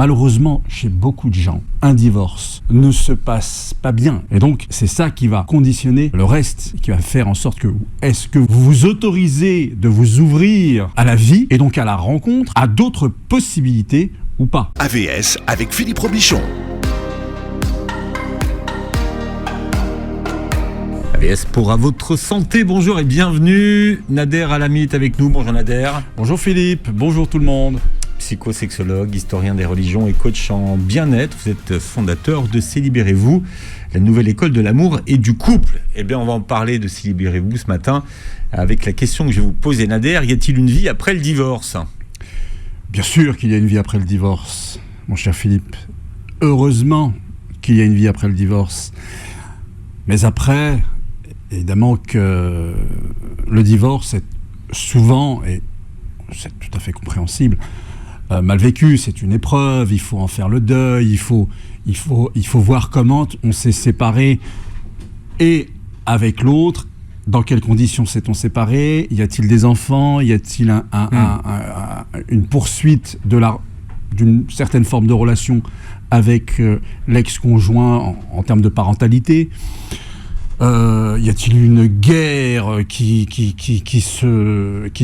Malheureusement, chez beaucoup de gens, un divorce ne se passe pas bien. Et donc, c'est ça qui va conditionner le reste, qui va faire en sorte que est-ce que vous vous autorisez de vous ouvrir à la vie et donc à la rencontre, à d'autres possibilités ou pas. AVS avec Philippe Robichon. AVS pour à votre santé, bonjour et bienvenue. Nader Alamit est avec nous, bonjour Nader. Bonjour Philippe, bonjour tout le monde. Psychosexologue, historien des religions et coach en bien-être. Vous êtes fondateur de C'est Libérez-vous, la nouvelle école de l'amour et du couple. Eh bien, on va en parler de C'est Libérez-vous ce matin avec la question que je vais vous poser, Nader. Y a-t-il une vie après le divorce ? Bien sûr qu'il y a une vie après le divorce, mon cher Philippe. Heureusement qu'il y a une vie après le divorce. Mais après, évidemment que le divorce est souvent, et c'est tout à fait compréhensible, mal vécu, c'est une épreuve, il faut en faire le deuil, il faut voir comment on s'est séparé et avec l'autre, dans quelles conditions s'est-on séparé, y a-t-il des enfants, y a-t-il une poursuite d'une certaine forme de relation avec l'ex-conjoint en termes de parentalité, y a-t-il une guerre qui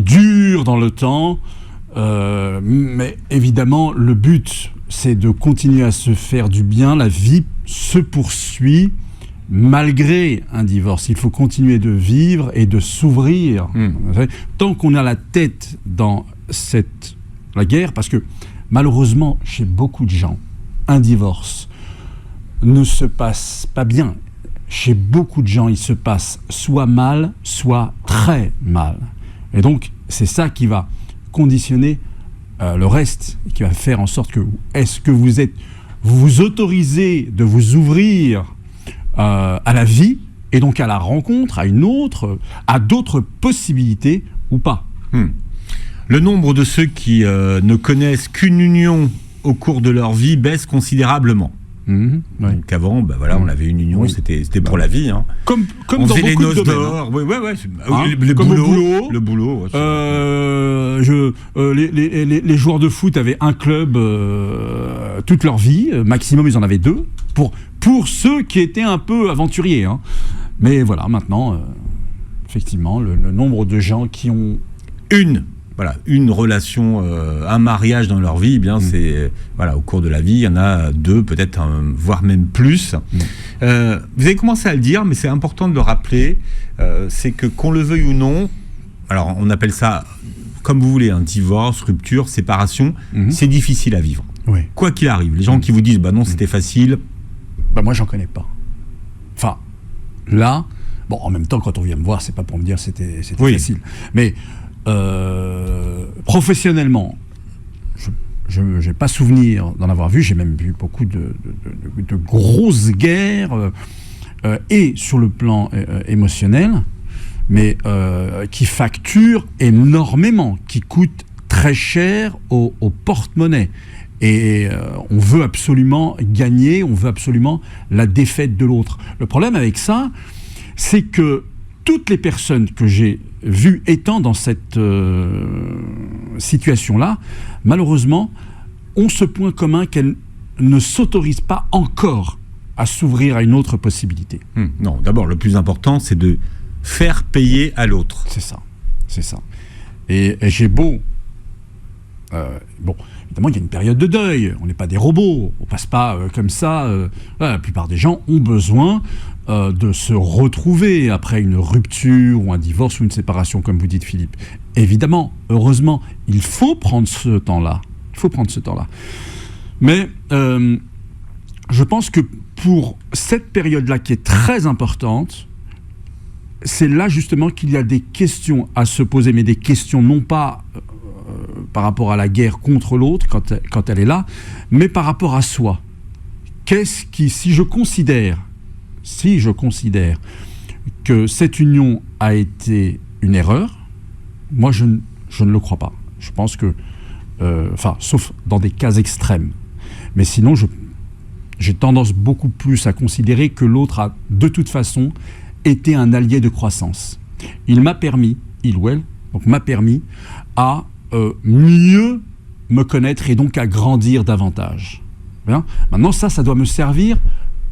dure dans le temps, mais évidemment le but c'est de continuer à se faire du bien, la vie se poursuit malgré un divorce, il faut continuer de vivre et de s'ouvrir, tant qu'on a la tête dans la guerre, parce que malheureusement chez beaucoup de gens, un divorce ne se passe pas bien. Chez beaucoup de gens, il se passe soit mal, soit très mal. Et donc, c'est ça qui va conditionner le reste, qui va faire en sorte que est-ce que vous vous autorisez de vous ouvrir à la vie et donc à la rencontre, à d'autres possibilités ou pas. Le nombre de ceux qui ne connaissent qu'une union au cours de leur vie baisse considérablement. Ouais. Donc avant, on avait une union, c'était pour la vie. Comme on dans faisait beaucoup les de noces domaines. d'or. Le boulot. Les joueurs de foot avaient un club toute leur vie, maximum ils en avaient 2, pour ceux qui étaient un peu aventuriers. Mais voilà, maintenant, effectivement, le nombre de gens qui ont une relation, un mariage dans leur vie, c'est au cours de la vie, il y en a 2, peut-être voire même plus. Vous avez commencé à le dire, mais c'est important de le rappeler, c'est que qu'on le veuille ou non, alors on appelle ça comme vous voulez, divorce, rupture, séparation, c'est difficile à vivre. Oui. Quoi qu'il arrive, les gens qui vous disent non c'était facile, moi j'en connais pas. Enfin, là, en même temps quand on vient me voir, c'est pas pour me dire c'était facile, mais professionnellement, je n'ai pas souvenir d'en avoir vu. J'ai même vu beaucoup de grosses guerres et sur le plan émotionnel, mais qui facturent énormément, qui coûtent très cher au porte-monnaie. Et on veut absolument gagner, on veut absolument la défaite de l'autre. Le problème avec ça, c'est que toutes les personnes que j'ai vues étant dans cette situation-là, malheureusement, ont ce point commun qu'elles ne s'autorisent pas encore à s'ouvrir à une autre possibilité. Non, d'abord, le plus important, c'est de faire payer à l'autre. C'est ça. Et j'ai beau... évidemment, il y a une période de deuil. On n'est pas des robots. On ne passe pas comme ça. La plupart des gens ont besoin de se retrouver après une rupture ou un divorce ou une séparation, comme vous dites, Philippe. Évidemment, heureusement, il faut prendre ce temps-là. Mais je pense que pour cette période-là qui est très importante, c'est là justement qu'il y a des questions à se poser, mais des questions non pas par rapport à la guerre contre l'autre quand elle est là, mais par rapport à soi. Qu'est-ce qui, si je considère que cette union a été une erreur, moi je ne le crois pas. Je pense que, sauf dans des cas extrêmes, mais sinon j'ai tendance beaucoup plus à considérer que l'autre a de toute façon été un allié de croissance. Il ou elle m'a permis à mieux me connaître et donc à grandir davantage. Bien. Maintenant, ça doit me servir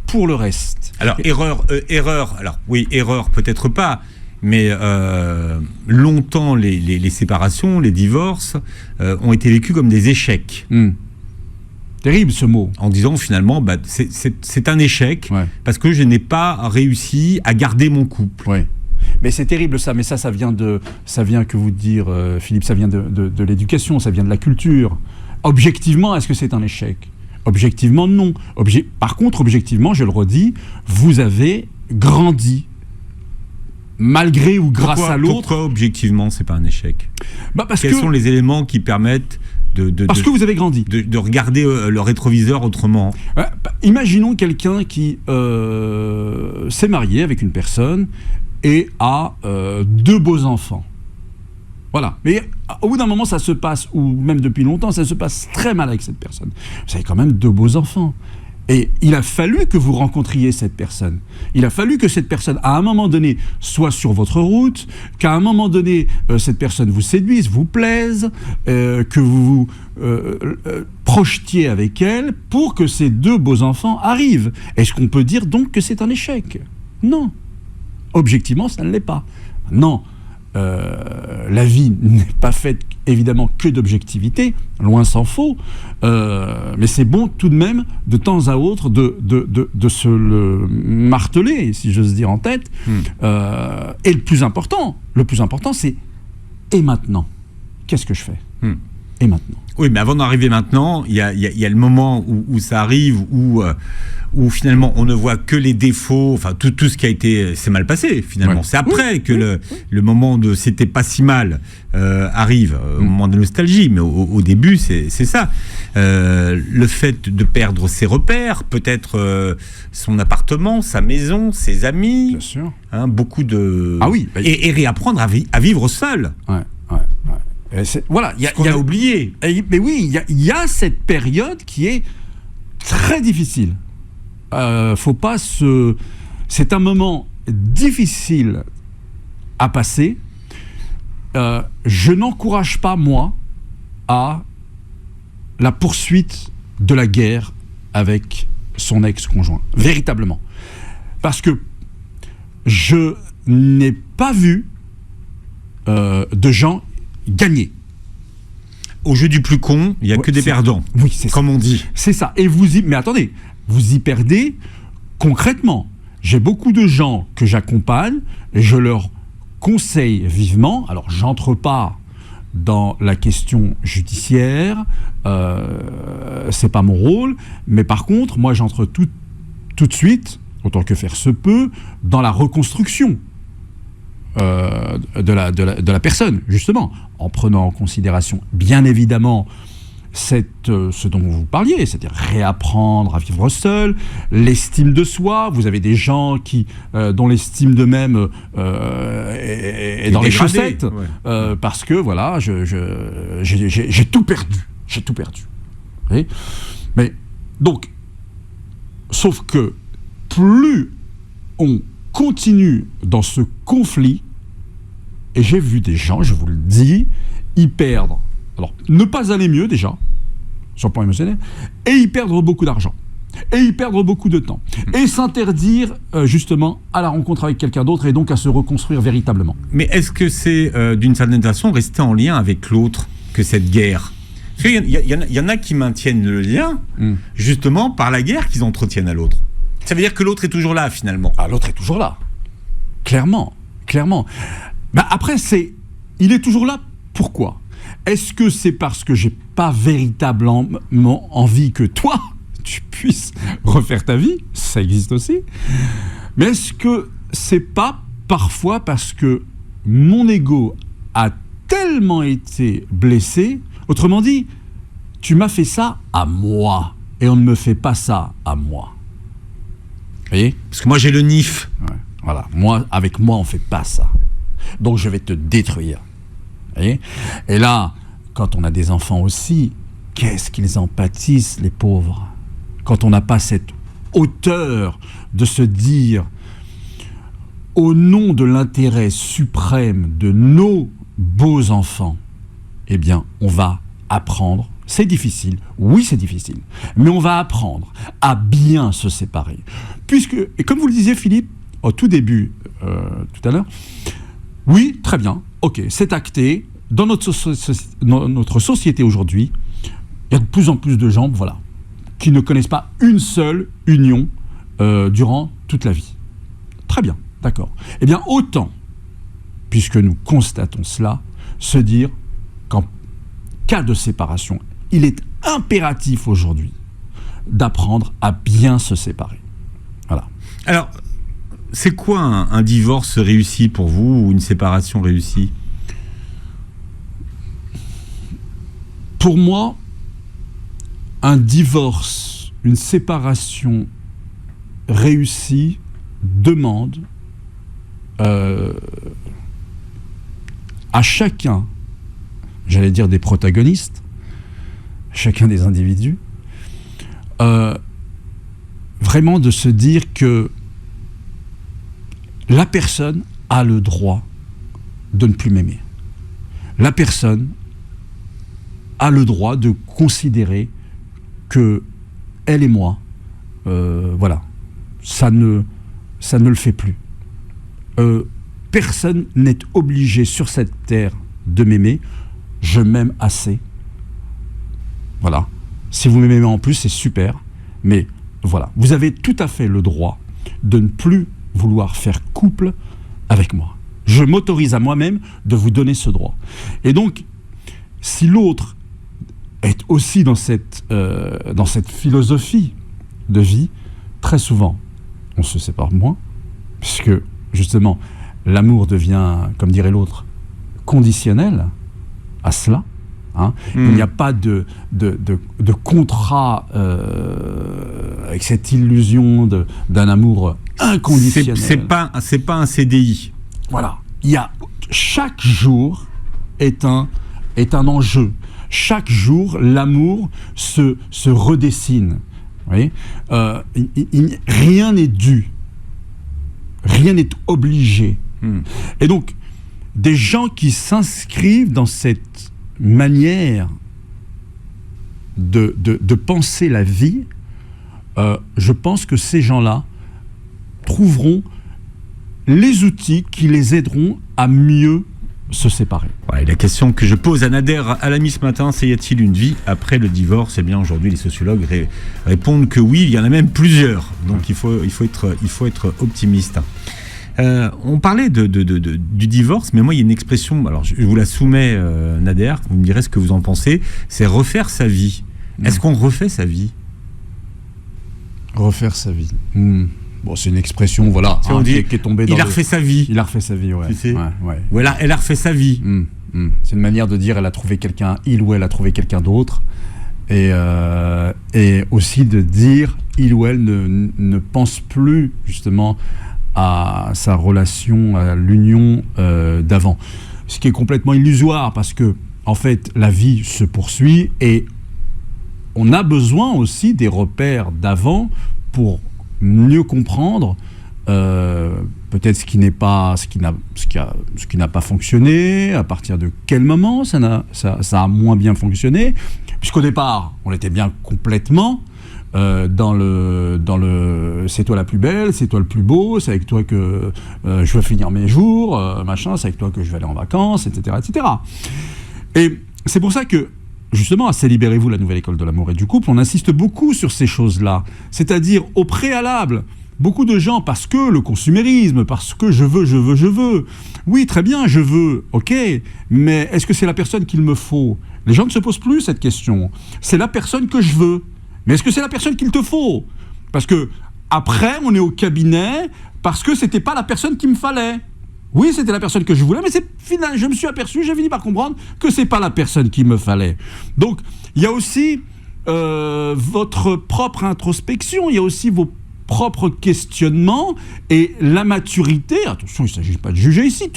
pour le reste. Alors, erreur, alors oui, erreur peut-être pas, mais longtemps, les séparations, les divorces ont été vécus comme des échecs. Terrible ce mot. En disant finalement, c'est un échec, Ouais. parce que je n'ai pas réussi à garder mon couple. Ouais. Mais c'est terrible ça, mais ça vient que vous dire, Philippe, ça vient de l'éducation, ça vient de la culture. Objectivement, est-ce que c'est un échec ? Objectivement, non. Par contre, objectivement, je le redis, vous avez grandi. Malgré ou grâce à l'autre. Pourquoi objectivement, c'est pas un échec ? Quels sont les éléments qui permettent parce que vous avez grandi. De regarder le rétroviseur autrement. Imaginons quelqu'un qui s'est marié avec une personne et a 2 beaux enfants. Voilà. Mais au bout d'un moment, ça se passe, ou même depuis longtemps, ça se passe très mal avec cette personne. Vous avez quand même 2 beaux enfants. Et il a fallu que vous rencontriez cette personne. Il a fallu que cette personne, à un moment donné, soit sur votre route, qu'à un moment donné, cette personne vous séduise, vous plaise, que vous projetiez avec elle pour que ces 2 beaux enfants arrivent. Est-ce qu'on peut dire donc que c'est un échec ? Non. Objectivement, ça ne l'est pas. Non. La vie n'est pas faite évidemment que d'objectivité, loin s'en faut, mais c'est bon tout de même de temps à autre de se le marteler, si j'ose dire, en tête. Et le plus important c'est et maintenant, qu'est-ce que je fais ? Et maintenant. Oui, mais avant d'arriver maintenant, il y a le moment où ça arrive, où finalement on ne voit que les défauts, enfin tout ce qui a été, c'est mal passé finalement. Ouais. C'est après que le moment de c'était pas si mal arrive, au moment de nostalgie, mais au début c'est ça. Le fait de perdre ses repères, peut-être son appartement, sa maison, ses amis, bien sûr. Beaucoup de... Ah oui. Et réapprendre à vivre seul. Ouais. Voilà, on a oublié. Mais oui, il y a cette période qui est très difficile. Faut pas se... C'est un moment difficile à passer. Je n'encourage pas, moi, à la poursuite de la guerre avec son ex-conjoint. Véritablement. Parce que je n'ai pas vu de gens gagner. Au jeu du plus con, il n'y a que des perdants. Oui, c'est comme on dit. C'est ça. Et mais attendez, vous y perdez concrètement. J'ai beaucoup de gens que j'accompagne et je leur conseille vivement. Alors, j'entre pas dans la question judiciaire, c'est pas mon rôle, mais par contre, moi, j'entre tout de suite, autant que faire se peut, dans la reconstruction de la personne, justement, en prenant en considération, bien évidemment, ce dont vous parliez, c'est-à-dire réapprendre à vivre seul, l'estime de soi. Vous avez des gens dont l'estime d'eux-mêmes est dans les chaussettes, ouais. Parce que, voilà, j'ai tout perdu. J'ai tout perdu. Mais, donc, sauf que plus on continue dans ce conflit, et j'ai vu des gens, je vous le dis, y perdre. Alors, ne pas aller mieux déjà, sur le plan émotionnel, et y perdre beaucoup d'argent, et y perdre beaucoup de temps, et s'interdire justement à la rencontre avec quelqu'un d'autre, et donc à se reconstruire véritablement. Mais est-ce que c'est d'une certaine façon rester en lien avec l'autre que cette guerre ? Parce qu'il y en a qui maintiennent le lien, justement, par la guerre qu'ils entretiennent à l'autre. Ça veut dire que l'autre est toujours là, finalement. Ah, l'autre est toujours là. Clairement. Bah, après, il est toujours là, pourquoi ? Est-ce que c'est parce que j'ai pas véritablement envie que toi, tu puisses refaire ta vie ? Ça existe aussi. Mais est-ce que c'est pas parfois parce que mon ego a tellement été blessé ? Autrement dit, tu m'as fait ça à moi, et on ne me fait pas ça à moi. Vous voyez ? Parce que moi, j'ai le NIF. Ouais, voilà. Avec moi, on fait pas ça. Donc, je vais te détruire. Vous voyez ? Et là, quand on a des enfants aussi, qu'est-ce qu'ils en pâtissent, les pauvres ? Quand on n'a pas cette hauteur de se dire, au nom de l'intérêt suprême de nos beaux enfants, eh bien, on va apprendre c'est difficile. Oui, c'est difficile. Mais on va apprendre à bien se séparer. Puisque, et comme vous le disiez, Philippe, au tout début, tout à l'heure, oui, très bien, ok, c'est acté. Dans notre société aujourd'hui, il y a de plus en plus de gens, voilà, qui ne connaissent pas une seule union durant toute la vie. Très bien, d'accord. Eh bien, autant, puisque nous constatons cela, se dire qu'en cas de séparation, il est impératif aujourd'hui d'apprendre à bien se séparer. Voilà. Alors, c'est quoi un divorce réussi pour vous ou une séparation réussie ? Pour moi, un divorce, une séparation réussie demande à chacun, j'allais dire des protagonistes, chacun des individus, vraiment de se dire que la personne a le droit de ne plus m'aimer. La personne a le droit de considérer que elle et moi, voilà, ça ne le fait plus. Personne n'est obligé sur cette terre de m'aimer. Je m'aime assez. Voilà. Si vous m'aimez en plus, c'est super. Mais voilà, vous avez tout à fait le droit de ne plus vouloir faire couple avec moi. Je m'autorise à moi-même de vous donner ce droit. Et donc, si l'autre est aussi dans cette philosophie de vie, très souvent, on se sépare moins, puisque, justement, l'amour devient, comme dirait l'autre, conditionnel à cela. Hein. Il n'y a pas de contrat avec cette illusion d'un amour inconditionnel. C'est pas un CDI. Voilà. Chaque jour est un enjeu. Chaque jour, l'amour se redessine. Vous voyez, rien n'est dû. Rien n'est obligé. Et donc, des gens qui s'inscrivent dans cette manière de penser la vie, je pense que ces gens-là trouveront les outils qui les aideront à mieux se séparer. Ouais, la question que je pose à Nader Alami ce matin, c'est: y a-t-il une vie après le divorce ? Eh bien, aujourd'hui, les sociologues répondent que oui, il y en a même plusieurs. Donc, il faut être optimiste. On parlait du divorce, mais moi, il y a une expression, alors je vous la soumets, Nader, vous me direz ce que vous en pensez, c'est refaire sa vie. Est-ce qu'on refait sa vie ? Refaire sa vie. Bon, c'est une expression, voilà, on dit, qui est tombée dans il a refait sa vie. Il a refait sa vie, ouais. Tu sais, ouais. Ou elle a refait sa vie. C'est une manière de dire, elle a trouvé quelqu'un, il ou elle a trouvé quelqu'un d'autre. Et aussi de dire, il ou elle ne pense plus, justement, à sa relation, à l'union d'avant. Ce qui est complètement illusoire, parce que, en fait, la vie se poursuit et on a besoin aussi des repères d'avant pour mieux comprendre peut-être ce qui n'a pas fonctionné, à partir de quel moment ça a moins bien fonctionné, puisqu'au départ, on était bien complètement dans le c'est toi la plus belle, c'est toi le plus beau, c'est avec toi que je veux finir mes jours, machin, c'est avec toi que je vais aller en vacances, etc., etc. Et c'est pour ça que, justement, à C'est Libérez-vous, la nouvelle école de l'amour et du couple, on insiste beaucoup sur ces choses-là. C'est-à-dire, au préalable, beaucoup de gens, parce que le consumérisme, parce que je veux. Oui, très bien, je veux, ok, mais est-ce que c'est la personne qu'il me faut ? Les gens ne se posent plus cette question. C'est la personne que je veux. Mais est-ce que c'est la personne qu'il te faut ? Parce que, après, on est au cabinet, parce que c'était pas la personne qu'il me fallait. Oui, c'était la personne que je voulais, mais je me suis aperçu, j'ai fini par comprendre que c'est pas la personne qu'il me fallait. Donc, il y a aussi votre propre introspection, il y a aussi vos propres questionnements et la maturité. Attention, il ne s'agit pas de juger ici,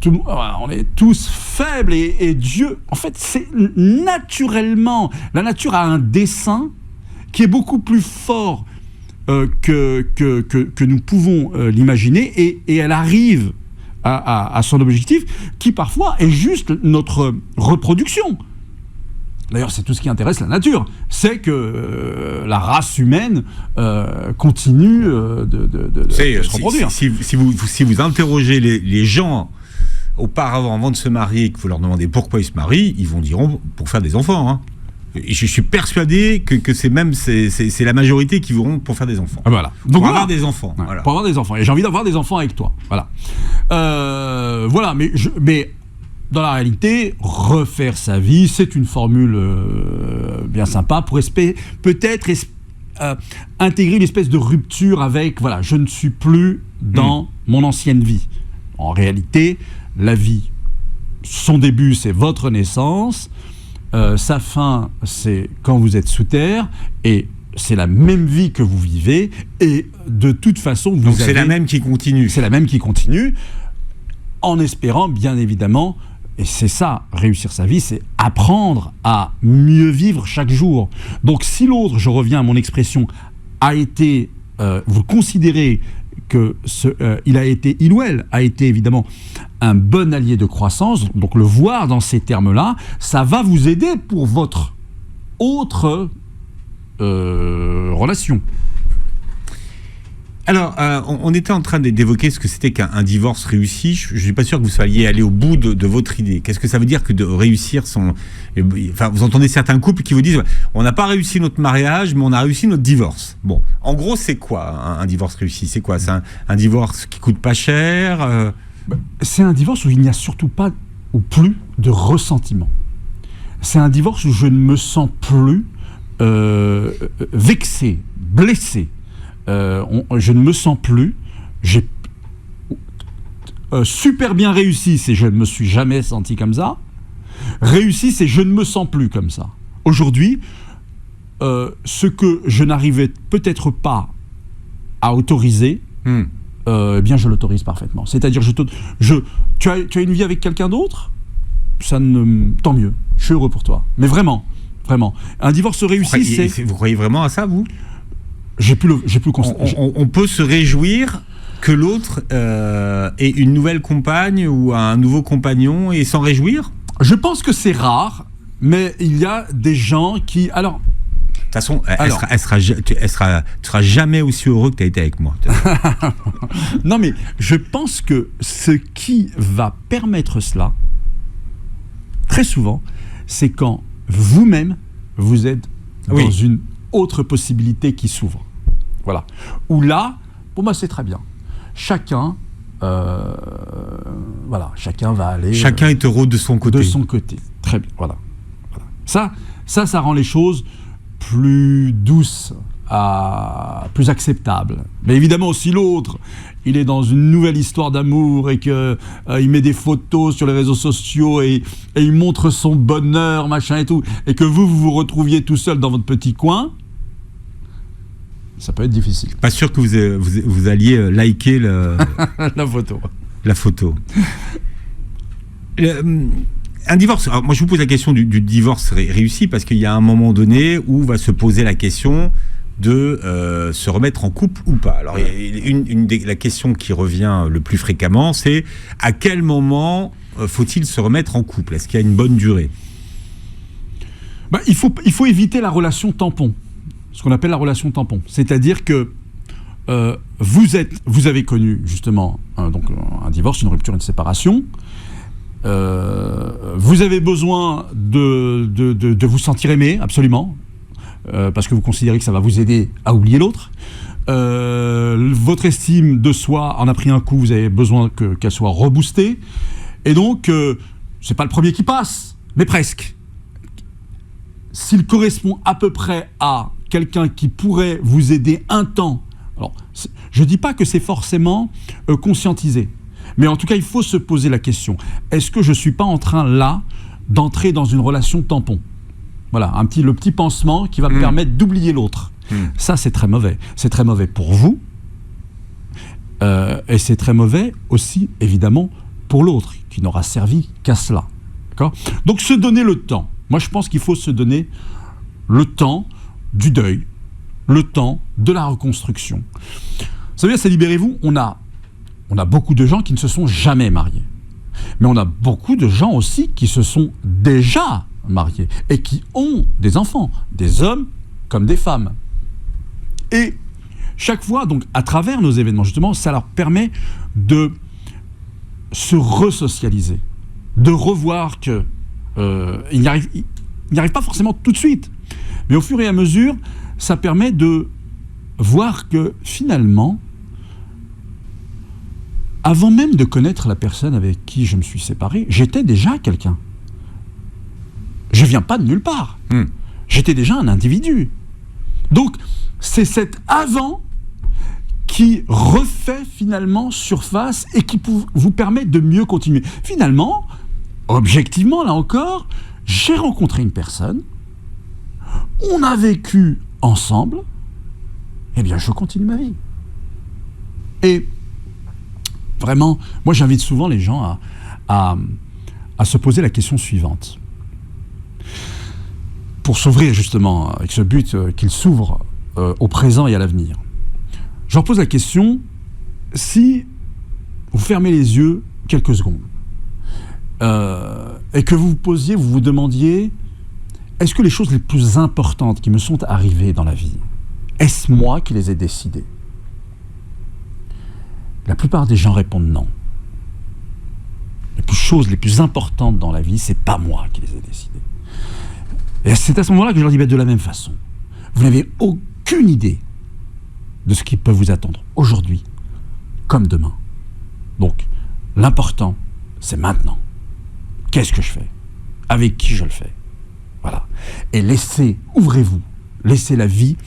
on est tous faibles et Dieu, en fait, c'est naturellement, la nature a un dessein qui est beaucoup plus fort que nous pouvons l'imaginer et elle arrive à son objectif qui parfois est juste notre reproduction. D'ailleurs, c'est tout ce qui intéresse la nature. C'est que la race humaine continue de se reproduire. Si vous interrogez les gens auparavant, avant de se marier, que vous leur demandez pourquoi ils se marient, ils vous diront pour faire des enfants. Hein. Et je suis persuadé que c'est la majorité qui vont pour faire des enfants. Voilà. Donc pour avoir des enfants. Ouais, voilà. Pour avoir des enfants. Et j'ai envie d'avoir des enfants avec toi. Voilà. Voilà. Mais dans la réalité, refaire sa vie, c'est une formule bien sympa pour peut-être intégrer une espèce de rupture avec, voilà, je ne suis plus dans mon ancienne vie. En réalité, la vie, son début, c'est votre naissance, sa fin, c'est quand vous êtes sous terre, et c'est la même vie que vous vivez, et de toute façon, donc c'est la même qui continue. C'est la même qui continue, en espérant, bien évidemment. Et c'est ça, réussir sa vie, c'est apprendre à mieux vivre chaque jour. Donc si l'autre, je reviens à mon expression, a été, vous considérez que il ou elle a été évidemment un bon allié de croissance, donc le voir dans ces termes-là, ça va vous aider pour votre autre relation. Alors, on était en train d'évoquer ce que c'était qu'un divorce réussi. Je ne suis pas sûr que vous soyez allé au bout de votre idée. Qu'est-ce que ça veut dire que de réussir son... Enfin, vous entendez certains couples qui vous disent on n'a pas réussi notre mariage, mais on a réussi notre divorce. Bon, en gros, c'est quoi un divorce réussi? C'est quoi? C'est un divorce qui coûte pas cher C'est un divorce où il n'y a surtout pas ou plus de ressentiment. C'est un divorce où je ne me sens plus vexé, blessé. Je ne me sens plus. J'ai super bien réussi, c'est je ne me suis jamais senti comme ça. Réussi, c'est je ne me sens plus comme ça. Aujourd'hui, ce que je n'arrivais peut-être pas à autoriser, eh bien je l'autorise parfaitement. C'est-à-dire, tu as une vie avec quelqu'un d'autre, tant mieux. Je suis heureux pour toi. Mais vraiment, vraiment. Un divorce réussi, c'est... Vous croyez vraiment à ça, vous? On peut se réjouir que l'autre ait une nouvelle compagne ou un nouveau compagnon et s'en réjouir? Je pense que c'est rare, mais il y a des gens qui... Alors, de toute façon, tu seras jamais aussi heureux que tu as été avec moi. Non, mais je pense que ce qui va permettre cela, très souvent, c'est quand vous-même, vous êtes dans une autre possibilité qui s'ouvre. Voilà. Où là, pour moi, c'est très bien. Chacun va aller... Chacun est heureux de son côté. De son côté. Très bien. Voilà. Ça rend les choses plus douces, plus acceptables. Mais évidemment, si l'autre, il est dans une nouvelle histoire d'amour et qu'il met des photos sur les réseaux sociaux et il montre son bonheur, machin et tout, et que vous retrouviez tout seul dans votre petit coin, ça peut être difficile. Pas sûr que vous alliez liker la photo. La photo. Un divorce, alors moi je vous pose la question du divorce réussi parce qu'il y a un moment donné où va se poser la question de se remettre en couple ou pas. Alors la question qui revient le plus fréquemment, c'est à quel moment faut-il se remettre en couple? Est-ce qu'il y a une bonne durée? Il faut éviter la relation tampon, ce qu'on appelle la relation tampon. C'est-à-dire que vous avez connu justement un divorce, une rupture, une séparation. Vous avez besoin de vous sentir aimé, absolument, parce que vous considérez que ça va vous aider à oublier l'autre. Votre estime de soi en a pris un coup, vous avez besoin qu'elle soit reboostée. Et donc, c'est pas le premier qui passe, mais presque. S'il correspond à peu près à quelqu'un qui pourrait vous aider un temps, alors je dis pas que c'est forcément conscientisé, mais en tout cas, il faut se poser la question. Est-ce que je ne suis pas en train, là, d'entrer dans une relation tampon? Voilà, le petit pansement qui va me permettre d'oublier l'autre. Ça, c'est très mauvais. C'est très mauvais pour vous. Et c'est très mauvais aussi, évidemment, pour l'autre, qui n'aura servi qu'à cela. D'accord? Donc, se donner le temps. Moi, je pense qu'il faut se donner le temps du deuil, le temps de la reconstruction. Vous savez, c'est Libérez-vous, on a beaucoup de gens qui ne se sont jamais mariés. Mais on a beaucoup de gens aussi qui se sont déjà mariés et qui ont des enfants, des hommes comme des femmes. Et chaque fois, donc, à travers nos événements, justement, ça leur permet de se resocialiser, de revoir que ils n'y arrivent pas forcément tout de suite. Mais au fur et à mesure, ça permet de voir que finalement, avant même de connaître la personne avec qui je me suis séparé, j'étais déjà quelqu'un. Je ne viens pas de nulle part. J'étais déjà un individu. Donc, c'est cet avant qui refait finalement surface et qui vous permet de mieux continuer. Finalement, objectivement, là encore, j'ai rencontré une personne, on a vécu ensemble, eh bien, je continue ma vie. Et vraiment, moi, j'invite souvent les gens à se poser la question suivante. Pour s'ouvrir justement avec ce but qu'ils s'ouvrent au présent et à l'avenir. Je leur pose la question, si vous fermez les yeux quelques secondes et que vous vous demandiez, est-ce que les choses les plus importantes qui me sont arrivées dans la vie, est-ce moi qui les ai décidées? La plupart des gens répondent non. Les choses les plus importantes dans la vie, c'est pas moi qui les ai décidées. Et c'est à ce moment-là que je leur dis, de la même façon, vous n'avez aucune idée de ce qui peut vous attendre aujourd'hui comme demain. Donc, l'important, c'est maintenant. Qu'est-ce que je fais? Avec qui je le fais? Voilà. Et ouvrez-vous, laissez la vie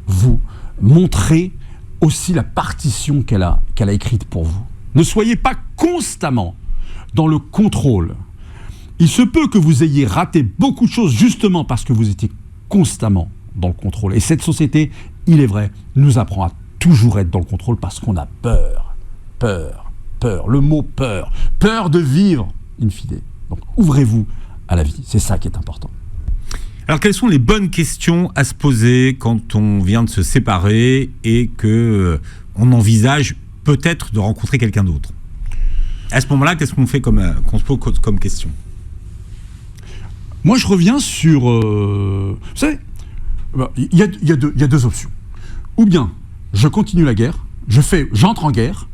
vous montrer aussi la partition qu'elle a écrite pour vous. Ne soyez pas constamment dans le contrôle. Il se peut que vous ayez raté beaucoup de choses justement parce que vous étiez constamment dans le contrôle. Et cette société, il est vrai, nous apprend à toujours être dans le contrôle parce qu'on a peur. Peur, peur. Le mot peur. Peur de vivre, in fine. Donc, ouvrez-vous à la vie. C'est ça qui est important. Alors, quelles sont les bonnes questions à se poser quand on vient de se séparer et qu'on envisage peut-être de rencontrer quelqu'un d'autre? À ce moment-là, qu'est-ce qu'on fait qu'on se pose comme question? Moi, je reviens sur... vous savez, il y a deux options. Ou bien, je continue la guerre, j'entre en guerre,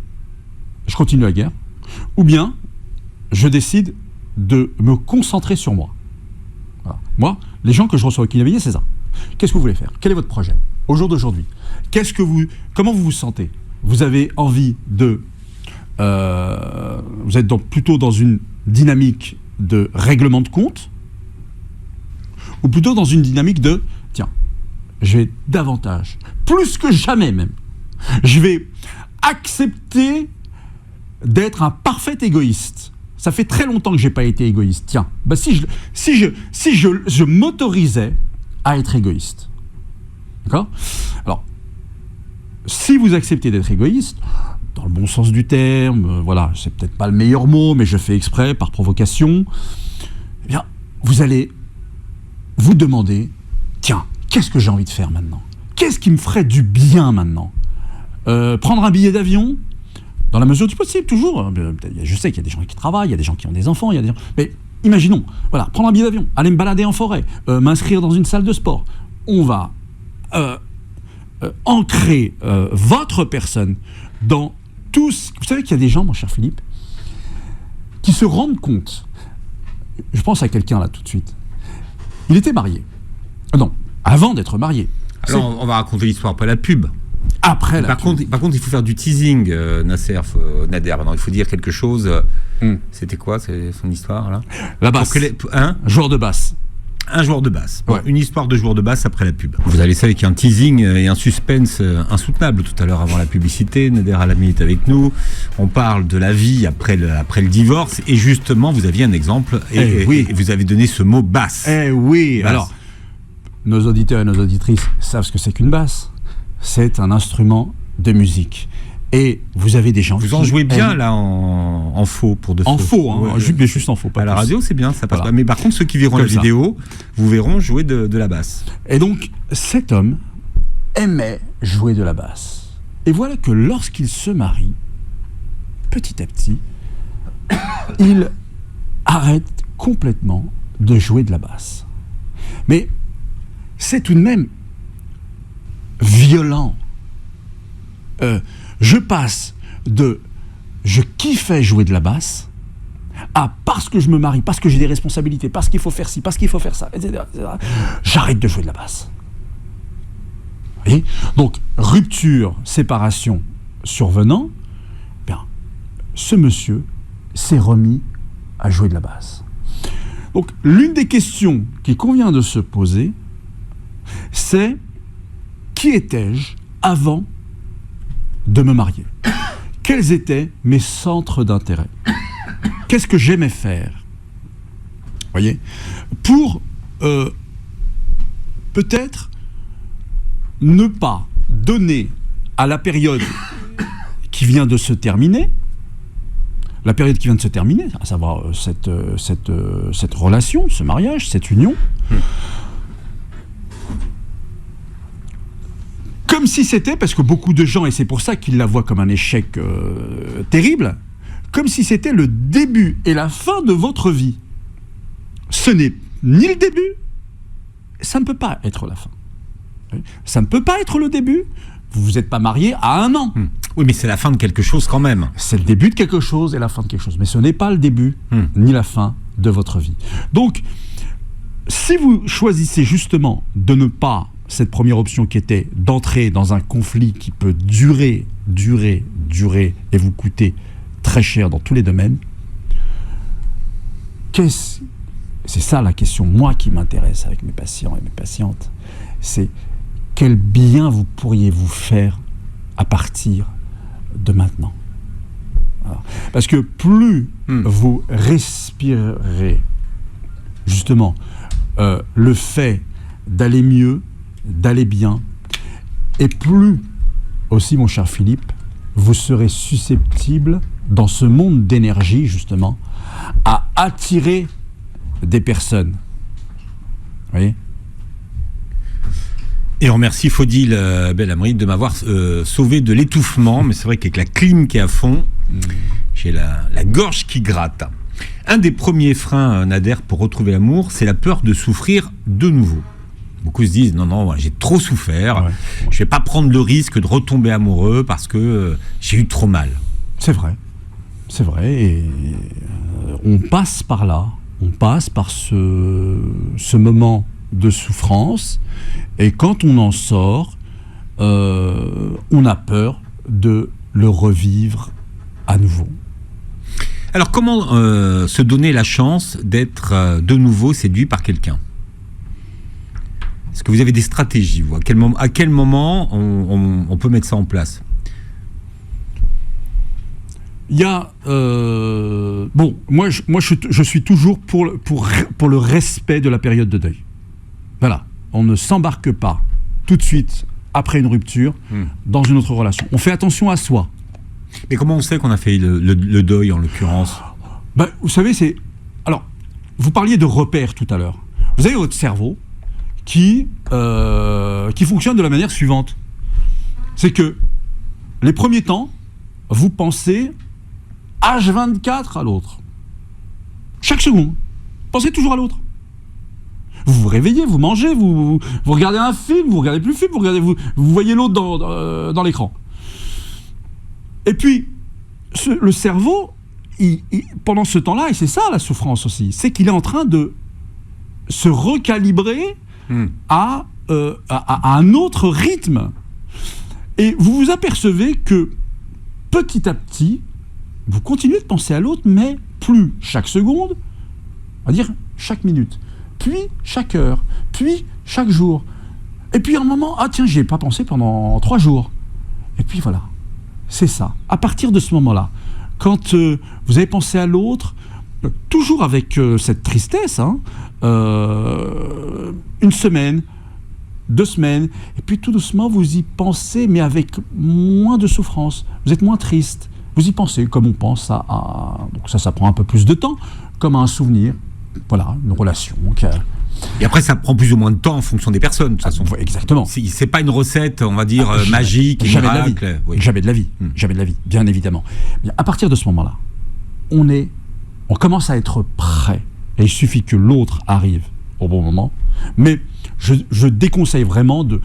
je continue la guerre, ou bien, je décide de me concentrer sur moi. Voilà. Moi, les gens que je reçois au Kiné-Veillé, c'est ça. Qu'est-ce que vous voulez faire? Quel est votre projet au jour d'aujourd'hui? Comment vous vous sentez? Vous avez envie de... vous êtes plutôt dans une dynamique de règlement de compte, ou plutôt dans une dynamique de, tiens, je vais davantage, plus que jamais même, je vais accepter d'être un parfait égoïste. Ça fait très longtemps que je n'ai pas été égoïste. Tiens, si je m'autorisais à être égoïste. D'accord? Alors, si vous acceptez d'être égoïste, dans le bon sens du terme, voilà, c'est peut-être pas le meilleur mot, mais je fais exprès, par provocation, eh bien, vous allez vous demander, tiens, qu'est-ce que j'ai envie de faire maintenant? Qu'est-ce qui me ferait du bien maintenant? Prendre un billet d'avion, dans la mesure du possible, toujours. Je sais qu'il y a des gens qui travaillent, il y a des gens qui ont des enfants, il y a des gens... Mais imaginons, voilà, prendre un billet d'avion, aller me balader en forêt, m'inscrire dans une salle de sport. On va ancrer votre personne dans tout ce... Vous savez qu'il y a des gens, mon cher Philippe, qui se rendent compte... Je pense à quelqu'un là tout de suite. Il était marié. Non, avant d'être marié. Alors, on va raconter l'histoire après la pub. Après la pub. Par contre, il faut faire du teasing, Nader. Il faut dire quelque chose. C'était quoi son histoire là? La basse. Joueur de basse. Un joueur de basse. Bon, ouais. Une histoire de joueur de basse après la pub. Vous allez ça avec un teasing et un suspense insoutenable tout à l'heure avant la publicité. Nader Alami est avec nous. On parle de la vie après le divorce. Et justement, vous aviez un exemple et vous avez donné ce mot basse. Oui. Basse. Alors, nos auditeurs et nos auditrices savent ce que c'est qu'une basse. C'est un instrument de musique. Et vous avez des gens Vous en jouez bien là en faux pour de faux. En faux, hein, mais juste en faux. Pas à la plus. radio, c'est bien, ça passe Voilà. pas. Mais par contre, ceux qui verront Comme la ça. vidéo, vous verront jouer de la basse. Et donc, cet homme aimait jouer de la basse. Et voilà que lorsqu'il se marie, petit à petit, il arrête complètement de jouer de la basse. Mais c'est tout de même violent. Je passe de « je kiffais jouer de la basse » à « parce que je me marie, parce que j'ai des responsabilités, parce qu'il faut faire ci, parce qu'il faut faire ça, etc. J'arrête de jouer de la basse. » Vous voyez ? Donc, rupture, séparation survenant, bien, ce monsieur s'est remis à jouer de la basse. Donc, l'une des questions qu'il convient de se poser, c'est qui étais-je avant de me marier ? Quels étaient mes centres d'intérêt ? Qu'est-ce que j'aimais faire ? Vous voyez ? Pour peut-être ne pas donner à la période qui vient de se terminer, à savoir cette relation, ce mariage, cette union, comme si c'était, parce que beaucoup de gens, et c'est pour ça qu'ils la voient comme un échec terrible, comme si c'était le début et la fin de votre vie. Ce n'est ni le début, ça ne peut pas être la fin. Ça ne peut pas être le début. Vous vous êtes pas marié à 1 an. Oui, mais c'est la fin de quelque chose quand même. C'est le début de quelque chose et la fin de quelque chose. Mais ce n'est pas le début ni la fin de votre vie. Donc, si vous choisissez justement de ne pas, cette première option qui était d'entrer dans un conflit qui peut durer et vous coûter très cher dans tous les domaines, c'est ça la question, moi, qui m'intéresse avec mes patients et mes patientes, c'est quel bien vous pourriez vous faire à partir de maintenant. Alors, parce que plus vous respirerez justement le fait d'aller mieux, d'aller bien, et plus aussi, mon cher Philippe, vous serez susceptible, dans ce monde d'énergie justement, à attirer des personnes. Vous voyez ? Et on remercie Faudil Belhamri de m'avoir sauvé de l'étouffement, mais c'est vrai qu'avec la clim qui est à fond, j'ai la gorge qui gratte. Un des premiers freins, Nader, pour retrouver l'amour, c'est la peur de souffrir de nouveau. Beaucoup se disent, non, j'ai trop souffert, je ne vais pas prendre le risque de retomber amoureux parce que j'ai eu trop mal. C'est vrai, et on passe par là, on passe par ce moment de souffrance, et quand on en sort, on a peur de le revivre à nouveau. Alors comment se donner la chance d'être de nouveau séduit par quelqu'un ? Est-ce que vous avez des stratégies, vous ? À quel moment on peut mettre ça en place ? Il y a... moi je suis toujours pour le respect de la période de deuil. Voilà, on ne s'embarque pas tout de suite après une rupture dans une autre relation. On fait attention à soi. Mais comment on sait qu'on a fait le deuil en l'occurrence ? Vous savez, c'est... Alors, vous parliez de repères tout à l'heure. Vous avez votre cerveau qui fonctionne de la manière suivante. C'est que les premiers temps, vous pensez H24 à l'autre. Chaque seconde. Pensez toujours à l'autre. Vous vous réveillez, vous mangez, vous regardez un film, vous regardez plus le film, vous voyez l'autre dans l'écran. Et puis, le cerveau, pendant ce temps-là, et c'est ça la souffrance aussi, c'est qu'il est en train de se recalibrer à un autre rythme. Et vous vous apercevez que petit à petit, vous continuez de penser à l'autre, mais plus chaque seconde, on va dire chaque minute, puis chaque heure, puis chaque jour. Et puis à un moment, j'y ai pas pensé pendant 3 jours. Et puis voilà, c'est ça. À partir de ce moment-là, quand vous avez pensé à l'autre, toujours avec cette tristesse, 1 semaine, 2 semaines, et puis tout doucement vous y pensez, mais avec moins de souffrance. Vous êtes moins triste. Vous y pensez comme on pense donc ça prend un peu plus de temps, comme un souvenir. Voilà, une relation. Et après, ça prend plus ou moins de temps en fonction des personnes, de toute façon. Exactement. C'est pas une recette, on va dire, magique, jamais miracle. De la vie. Jamais de la vie. Jamais de la vie, bien évidemment. Bien, à partir de ce moment-là, on commence à être prêt. Et il suffit que l'autre arrive au bon moment. Mais je déconseille vraiment de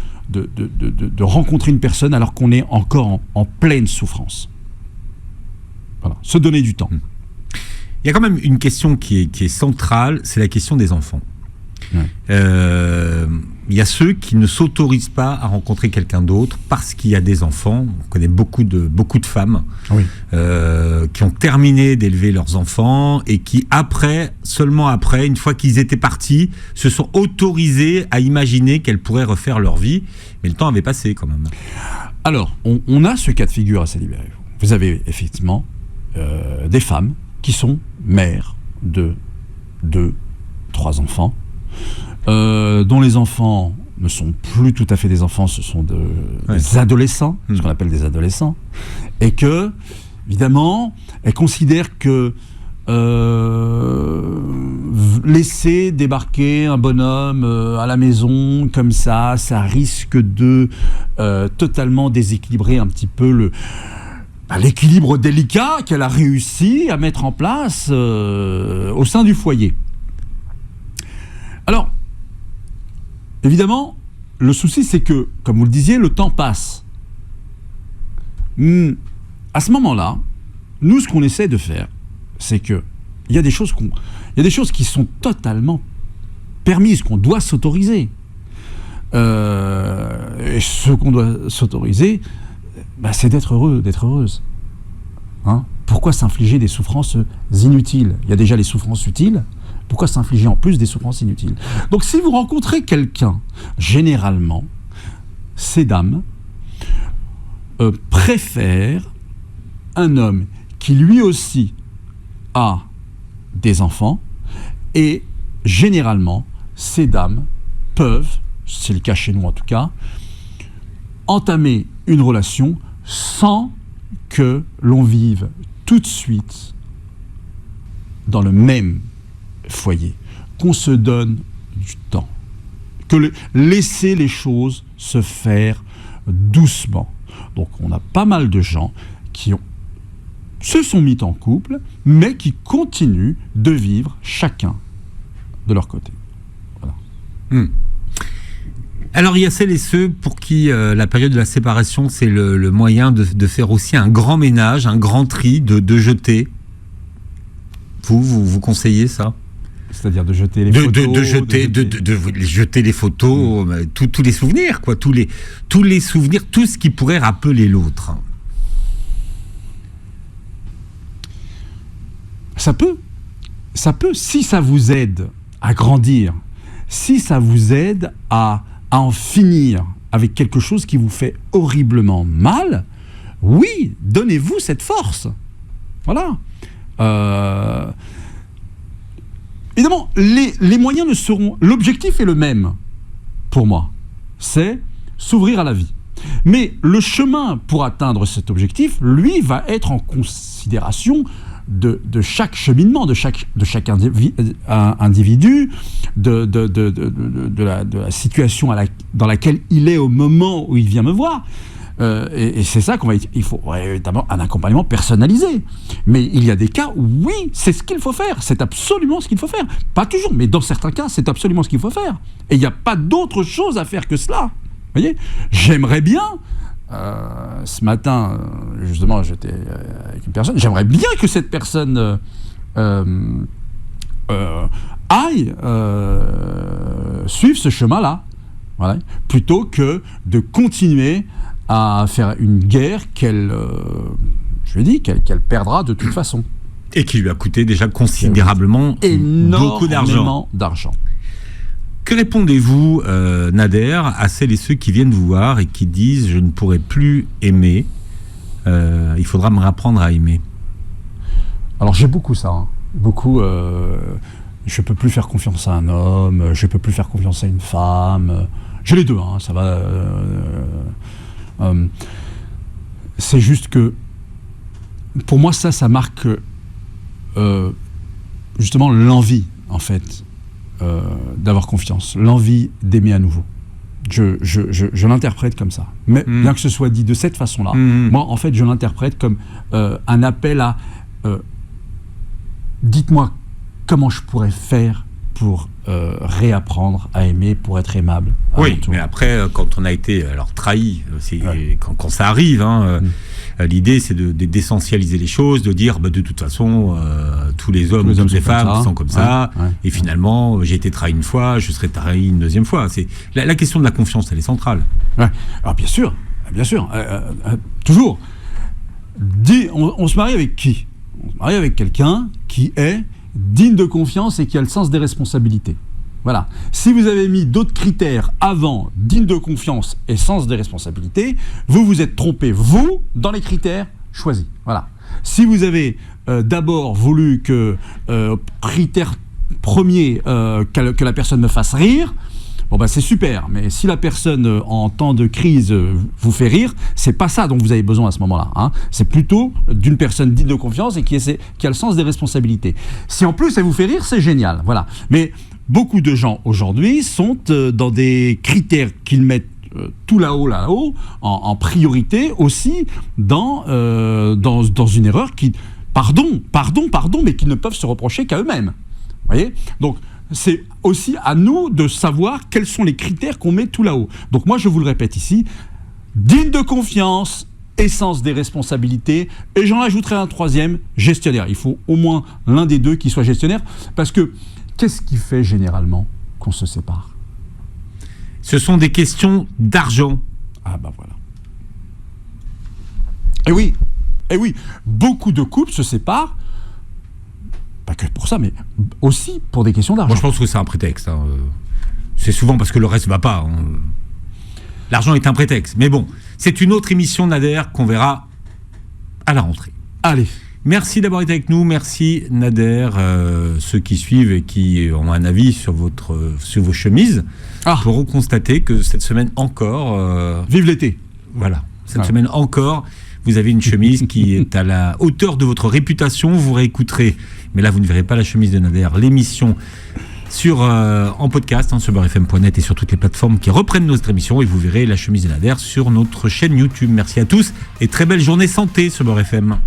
rencontrer une personne alors qu'on est encore en pleine souffrance. Voilà. Se donner du temps. Il y a quand même une question qui est centrale, c'est la question des enfants. Ouais. Il y a ceux qui ne s'autorisent pas à rencontrer quelqu'un d'autre parce qu'il y a des enfants. On connaît beaucoup de femmes qui ont terminé d'élever leurs enfants et qui seulement après, une fois qu'ils étaient partis, se sont autorisés à imaginer qu'elles pourraient refaire leur vie. Mais le temps avait passé quand même. Alors, on a ce cas de figure à Célibérez. Vous avez effectivement des femmes qui sont mères de 2, 3 enfants, dont les enfants ne sont plus tout à fait des enfants, ce sont des adolescents, ce qu'on appelle des adolescents, et que, évidemment, elles considèrent que laisser débarquer un bonhomme à la maison comme ça risque de totalement déséquilibrer un petit peu l'équilibre délicat qu'elle a réussi à mettre en place au sein du foyer. Alors, évidemment, le souci, c'est que, comme vous le disiez, le temps passe. À ce moment-là, nous, ce qu'on essaie de faire, c'est que il y a des choses qui sont totalement permises, qu'on doit s'autoriser. Et ce qu'on doit s'autoriser, c'est d'être heureux, d'être heureuse. Pourquoi s'infliger des souffrances inutiles ? Il y a déjà les souffrances utiles. Pourquoi s'infliger en plus des souffrances inutiles ? Donc si vous rencontrez quelqu'un, généralement, ces dames préfèrent un homme qui lui aussi a des enfants, et généralement, ces dames peuvent, c'est le cas chez nous en tout cas, entamer une relation sans que l'on vive tout de suite dans le même foyer, qu'on se donne du temps, que laisser les choses se faire doucement. Donc on a pas mal de gens qui se sont mis en couple, mais qui continuent de vivre chacun de leur côté. Voilà. Alors il y a celles et ceux pour qui la période de la séparation, c'est le moyen de faire aussi un grand ménage, un grand tri, de jeter. Vous conseillez ça ? C'est-à-dire de jeter les photos, de jeter les photos, tous les souvenirs, quoi, tous les souvenirs, tout ce qui pourrait rappeler l'autre. Ça peut, si ça vous aide à grandir, si ça vous aide à en finir avec quelque chose qui vous fait horriblement mal, oui, donnez-vous cette force. Voilà. Évidemment, les moyens ne seront... L'objectif est le même, pour moi. C'est s'ouvrir à la vie. Mais le chemin pour atteindre cet objectif, lui, va être en considération de chaque cheminement, de chaque individu, de la situation dans laquelle il est au moment où il vient me voir. Et c'est ça il faut évidemment un accompagnement personnalisé. Mais il y a des cas où oui, c'est ce qu'il faut faire, c'est absolument ce qu'il faut faire. Pas toujours, mais dans certains cas, c'est absolument ce qu'il faut faire. Et il n'y a pas d'autre chose à faire que cela. Vous voyez ? J'aimerais bien, ce matin, justement, j'étais avec une personne, j'aimerais bien que cette personne aille suivre ce chemin-là, voilà, plutôt que de continuer à faire une guerre qu'elle perdra de toute façon. Et qui lui a coûté déjà considérablement beaucoup d'argent. Que répondez-vous, Nader, à celles et ceux qui viennent vous voir et qui disent « je ne pourrai plus aimer, il faudra me réapprendre à aimer ». Alors j'ai beaucoup ça, beaucoup. Je peux plus faire confiance à un homme, je peux plus faire confiance à une femme. J'ai les deux, ça va. C'est juste que, pour moi, ça marque justement l'envie, en fait, d'avoir confiance, l'envie d'aimer à nouveau. Je l'interprète comme ça. Mais bien que ce soit dit de cette façon-là, moi, en fait, je l'interprète comme un appel à dites-moi comment je pourrais faire pour réapprendre à aimer, pour être aimable. Oui, mais après, quand on a été trahi, quand ça arrive, l'idée c'est d'essentialiser les choses, de dire de toute façon, tous les hommes, toutes les femmes sont comme ça, et finalement, j'ai été trahi une fois, je serai trahi une deuxième fois. C'est la question de la confiance, elle est centrale. Ouais. Alors bien sûr, toujours. On se marie avec qui ? On se marie avec quelqu'un qui est digne de confiance et qui a le sens des responsabilités. Voilà. Si vous avez mis d'autres critères avant digne de confiance et sens des responsabilités, vous vous êtes trompé, vous, dans les critères choisis. Voilà. Si vous avez d'abord voulu que critère premier, que la personne me fasse rire, c'est super, mais si la personne en temps de crise vous fait rire, c'est pas ça dont vous avez besoin à ce moment-là. C'est plutôt d'une personne digne de confiance et qui a le sens des responsabilités. Si en plus elle vous fait rire, c'est génial. Voilà. Mais beaucoup de gens aujourd'hui sont dans des critères qu'ils mettent tout là-haut, en priorité aussi dans une erreur qui, pardon, mais qu'ils ne peuvent se reprocher qu'à eux-mêmes. Vous voyez ? Donc, c'est aussi à nous de savoir quels sont les critères qu'on met tout là-haut. Donc moi, je vous le répète ici, digne de confiance, essence des responsabilités, et j'en ajouterai un troisième, gestionnaire. Il faut au moins l'un des deux qui soit gestionnaire, parce que qu'est-ce qui fait généralement qu'on se sépare ? Ce sont des questions d'argent. Ah voilà. Et oui, beaucoup de couples se séparent, pas que pour ça, mais aussi pour des questions d'argent. Moi, je pense que c'est un prétexte. C'est souvent parce que le reste ne va pas. L'argent est un prétexte. Mais bon, c'est une autre émission, Nader, qu'on verra à la rentrée. Allez. Merci d'avoir été avec nous. Merci, Nader. Ceux qui suivent et qui ont un avis sur vos chemises pourront constater que cette semaine encore... Vive l'été. Voilà. Cette semaine encore... Vous avez une chemise qui est à la hauteur de votre réputation. Vous réécouterez, mais là vous ne verrez pas la chemise de Nader, l'émission en podcast sur beurrefm.net et sur toutes les plateformes qui reprennent notre émission, et vous verrez la chemise de Nader sur notre chaîne YouTube. Merci à tous et très belle journée santé sur Beurre FM.